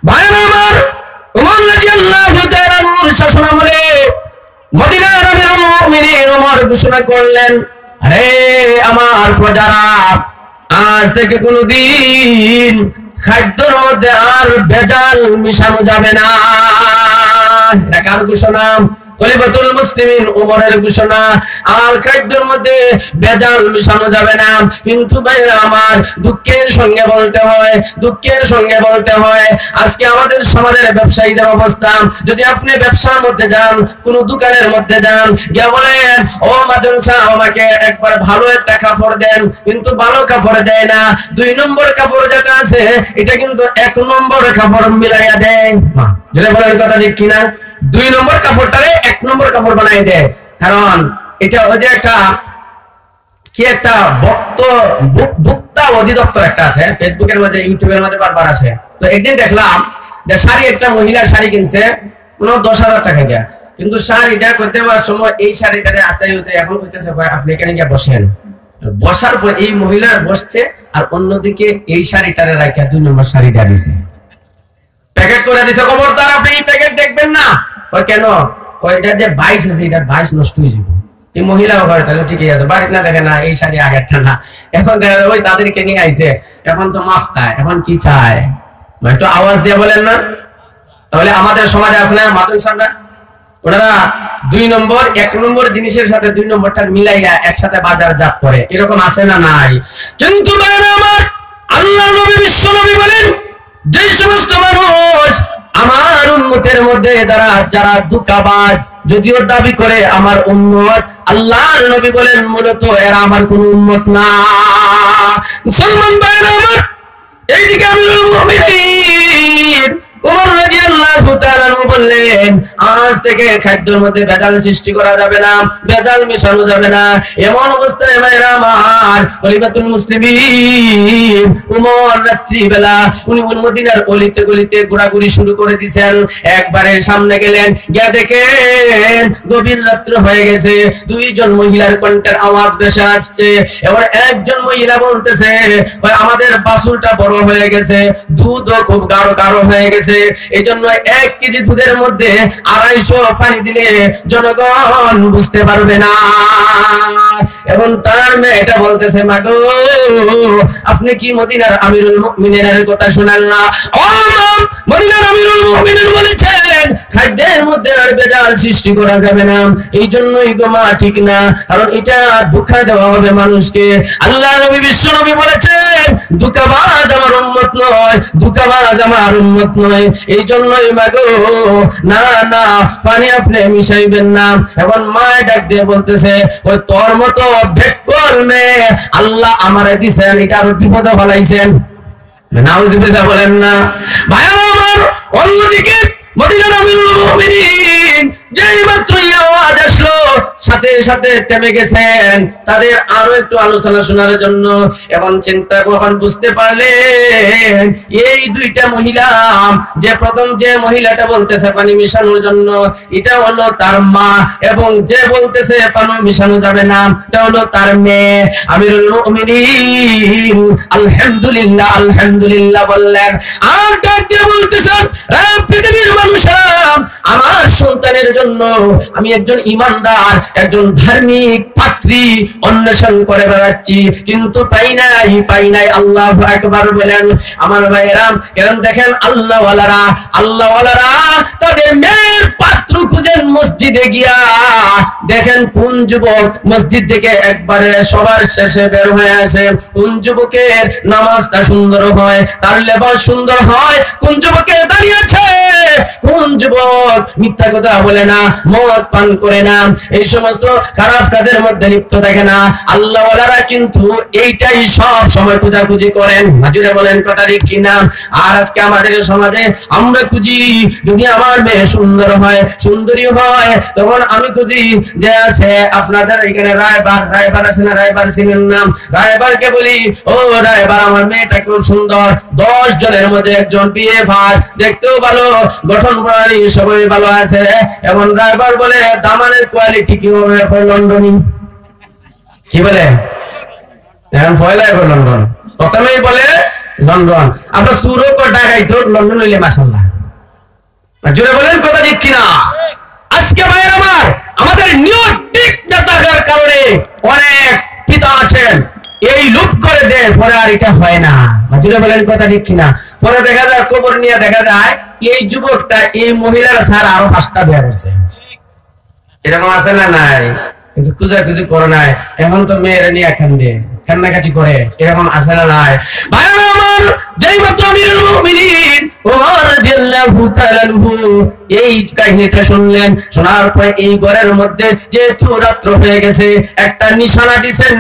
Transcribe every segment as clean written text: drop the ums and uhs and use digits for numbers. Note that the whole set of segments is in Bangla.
ভাইরা আমার, ওমর রাদিয়াল্লাহু তাআলা আনহুর শাসনামলে মদিনার আমিরুল মুমিনিন ওমর ঘোষণা করলেন, আরে আমার প্রজারা, আজ থেকে কোনদিন খাদ্যের মধ্যে আর ভেজাল মিশানো যাবে না। এটা কার ঘোষণা? খলিফাতুল মুসলিমিন ওমরের ঘোষণা। আর খাদ্যের মধ্যে ভেজাল মিশানো যাবে না। কিন্তু ভাইরা আমার, দুঃখের সঙ্গে বলতে হয় আজকে আমাদের সমাজের ব্যবসায়ীদের অবস্থা। যদি আপনি ব্যবসার মধ্যে যান, কোন দোকানের মধ্যে যান, গিয়ে বলেন, ও মাজন সাহেব আমাকে একবার ভালো একটা কাপড় দেন, কিন্তু ভালো কাপড় দেয় না। 2 নম্বর কাপড় যেটা আছে এটা কিন্তু 1 নম্বর কাপড় মিলাইয়া দেয়। যদি বলেন কথা ঠিক কিনা? 2 নম্বর কাপড়টারে 1 নম্বর কাপড় বানাই দেয়। কারণ এটা ওই যে একটা ভোক্তা অধিদপ্তর একটা আছে, ফেসবুকের মধ্যে, ইউটিউবের মধ্যে বারবার আসে। তো একদিন দেখলাম যে একটা মহিলা শাড়ি কিনছে 10,000 টাকা দিয়ে, কিন্তু শাড়িটা করতে যাওয়ার সময় এই শাড়িটারে এখন কইতেছে আপনি এখানে গিয়ে বসেন। বসার পর এই মহিলা বসছে আর অন্যদিকে এই শাড়িটারে রাখা 2 নম্বর শাড়িটা দিছে, প্যাকেট করে দিছে। খবরদার আপনি এই প্যাকেট দেখবেন না। কেন? এটা যে 22 আছে, এটা 22 নষ্ট হয়ে যাবে। এই মহিলাও হয় তাহলে ঠিকই আছে, বাড়িতে না দেখে না এই শাড়ি আগেরটা না। এখন দেখা যায় ওই তাদেরকে নিয়ে আইছে, এখন তো মাফ চায়। এখন কি চায়? একটু আওয়াজ দিয়ে বলেন না। তাহলে আমাদের সমাজে আছে না মাতুল সামরা, ওনারা 2 নম্বর 1 নম্বর জিনিসের সাথে 2 নম্বরটা মিলাইয়া একসাথে বাজারজাত করে, এরকম আছে না নাই? কিন্তু আমার আল্লাহ নবী, বিশ্ব নবী বলেন, যে সমস্ত মানুষ আমার উম্মতের মধ্যে যারা ধোঁকাবাজ, যদিও দাবি করে আমার উম্মত, আল্লাহর নবী বলেন মূলত এরা আমার কোন উম্মত না। মুসলমান ভাইরা আমার, এইদিকে আমিরুল মুমিনিন ওমর রাদিয়াল্লাহু তাআলা বললেন, আজ থেকে খাদ্যের মধ্যে ভেজাল সৃষ্টি করা যাবে না, ভেজাল মিশানো যাবে না। এমন অবস্থায় ভাইরা আমার, খলিফাতুল মুসলিমিন ওমর রাত্রিবেলা উনি মদিনার অলিতে গলিতে ঘোরাঘুরি শুরু করে দিয়েছেন। একবারে সামনে গেলেন, গিয়ে দেখেন গভীর রাত্র হয়ে গেছে। 2 জন মহিলার কণ্ঠের আওয়াজ ভেসে আসছে। এবার একজন মহিলা বলতেছে, আমাদের বাছুরটা বড় হয়ে গেছে, দুধও খুব গাঢ় গাঢ় হয়ে গেছে, এই জন্য 1 কেজি দুধের মধ্যে 250 পানি দিলে জনগণ বুঝতে পারবে না। এবং তার মেয়ে এটা বলতেছে, মাগো আপনি কি মদিনার আমিরুল মুমিনিনের কথা শুনেন না? ও মদিনার আমিরুল মুমিনিন বলেছেন খাদ্যের মধ্যে আর ভেজাল সৃষ্টি করা যাবে না। এই জন্যই তো মা ঠিক না, কারণ এটা ধোঁকা দেওয়া হবে মানুষকে। আল্লাহ নবী, বিশ্ব নবী বলেছেন, ধোঁকাবাজ আমার উম্মত নয়, ধোঁকাবাজ আমার উম্মত নয়। এই জন্যই মাগো, না না পানি আপনি মিশাইবেন না। এখন মা ডাক দিয়ে বলতেছে, ওই তোর মতো বেকল মেয়ে আল্লাহ আমারে দিছেন, এটা আরো বিপদে ফেলাইছেন। নাউজুবিল্লাহ বলেন না। ভাইরা আমার, অন্যদিকে মদিনার আমিরুল মুমিনিন যেই মাত্র আওয়াজ আসলো সাথে সাথে থেমে গেছেন তাদের আরো একটু আলোচনা শোনার জন্য। এখন চিন্তা কখন বুঝতে পারলেন, এই 2টা মহিলা, যে প্রথম যে মহিলাটা বলতেছে পানি মিশানোর জন্য, এটা হলো তার মা, এবং যে বলতেছে পানি মিশানো যাবে না, এটা হলো তার মেয়ে। আমিরুল মুমিনিন আলহামদুলিল্লাহ আলহামদুলিল্লাহ বললেন। আর ডাক দিয়ে বলতেছেন, পৃথিবীর মানুষেরা, আমার সন্তানের জন্য আমি একজন ইমানদার, একজন ধার্মিক পাত্রী অন্বেষণ করে বেড়াচ্ছি, কিন্তু পাই নাই। আল্লাহু আকবার বলেন। আমার ভাইয়েরা, কারণ দেখেন আল্লাহওয়ালারা তাদের মেয়ের পাত্র খুঁজেন মসজিদে গিয়া। দেখেন কোন যুবক মসজিদ থেকে একবারে সবার শেষে বের হয়ে আসে, কোন যুবকের নামাজটা সুন্দর হয়, তার লেবাস সুন্দর হয়, কোন যুবকের দাঁড়িয়েছে, কোন যুবক মিথ্যা কথা বলে না, মদ পান করে না, এই সমস্ত খারাপ কাজের মধ্যে লিপ্ত থাকে না। আল্লাহওয়ালারা কিন্তু এইটাই সব সময় খোঁজাখুঁজি করেন। মাজুরে বলেন কথা ঠিক কিনা? আর আজকে আমাদের সমাজে আমরা খুঁজি, যদি আমার মেয়ে সুন্দর হয়, সুন্দরী হয়, তখন আমি খুঁজি যে আছে আপনাদের এখানে রায়বার আছে না, রায়বার চিনেন না? রায়বারকে বলি, ও রায়বার আমার মেয়েটা খুব সুন্দর, 10 জনের মধ্যে একজন বিয়ে ভার, দেখতেও ভালো, গঠন প্রণালী সবাই ভালো আছে। এখন রায়বার বলে দামানের কোয়ালিটি কি হবে? লন্ডনী। কি বলে? এখন ফয়লা লন্ডন। প্রথমেই বলে লন্ডন। আমরা সুরো কো ডাকাইতো লন্ডন হইলে মাশাআল্লাহ। জোরে বলেন কথা ঠিক কিনা? আজকে ভাইয়ের আমার, আমাদের নিয়ত ঠিক না থাকার কারণে অনেক পিতা আছেন এই লুপ করে দেয়, পরে আর এটা হয় না। জোরে বলেন কথা ঠিক কিনা? পরে দেখা যায় কবর নিয়ে দেখা যায় এই যুবকটা এই মহিলারা ছাড়া আরো 5টা বিয়ে করছে। এরকম আছে না নাই? কিন্তু খুঁজাখুঁজি করে নাই, এখন তো মেয়েরা নিয়ে কান্নাকাটি করে, এরকম আছে না নাই? ভাইরা আমার, যেই মাত্র আমিরুল মুমিনিন ওমর রাদিয়াল্লাহু তাআলা আনহু এই কাহিনীটা শুনলেন, শোনার পরে এই ঘরের মধ্যে যেহেতু রাত্র হয়ে গেছে একটা নিশানা দিছেন।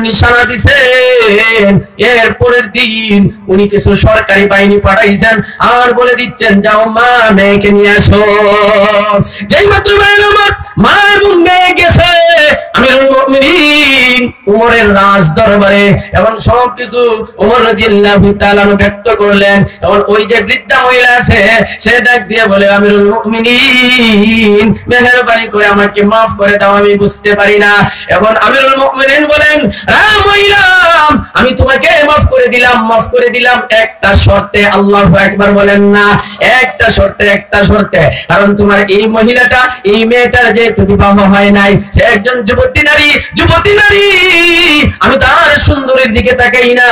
এর পরের দিন উনি কিছু সরকারি বাহিনী পাঠাইছেন আর বলে দিচ্ছেন, যাও মা মেয়েকে নিয়ে আসো। যেই মাত্র মা এবং মেয়ে গেছে আমিরুল মুমিনিন ওমরের রাজ দরবারে, এখন সবকিছু ওমর রাদিয়াল্লাহু তাআলা ব্যক্ত করলেন। এখন ওই যে বৃদ্ধা মহিলা আছে সে ডাক দিয়ে বলে, আমিরুল মুমিনিন মেহেরবানি করে আমাকে মাফ করে দাও, আমি বুঝতে পারি না। এখন আমিরুল মুমিনিন বলেন, মহিলা আমি তোমাকে মাফ করে দিলাম একটা শর্তে। আল্লাহু আকবার বলেন না? একটা শর্তে, কারণ তোমার এই মহিলাটা, এই মেয়েটার যেহেতু বিবাহ হয় নাই, সে একজন যুবতী নারী। আমি তার সুন্দরীর দিকে তাকাই না,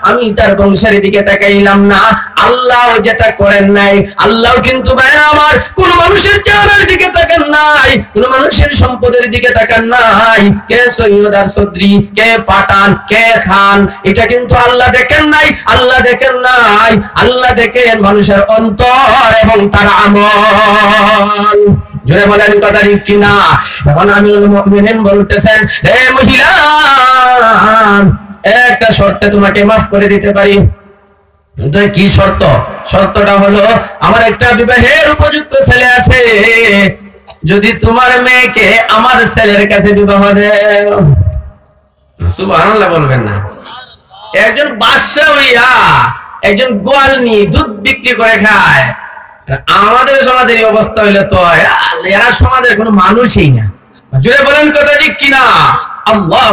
আমি তার বংশের দিকে তাকাইলাম না। আল্লাহ যেটা করেন নাই, আল্লাহ কিন্তু ভাইরা আমার কোন মানুষের চেহারার দিকে তাকান নাই, কোন মানুষের সম্পদের দিকে তাকান নাই। কে সৈয়দ আর চৌধুরী, কে পাঠান, কে খান, এটা কিন্তু আল্লাহ দেখেন নাই। আল্লাহ দেখেন মানুষের অন্তর এবং তার আমল। জোরে বলেন কথা ঠিক কিনা? এখন আমিরুল মুমিনিন বলতেছেন, হে মহিলা, একটা শর্তে তোমাকে মাফ করে দিতে পারি। কি শর্ত? শর্তটা হলো, আমার একটা বিবাহের উপযুক্ত ছেলে আছে, যদি তোমার মেয়েকে আমার ছেলের কাছে বিবাহ দেও। সুবহানাল্লাহ বলবেন না? একজন বাদশা হইয়া একজন গোয়াল নিয়ে দুধ বিক্রি করে খায়। আমাদের সমাজের এই অবস্থা হইলে তো এরা সমাজের কোনো মানুষই না। জুড়ে বলেন কথা ঠিক কিনা? আল্লাহ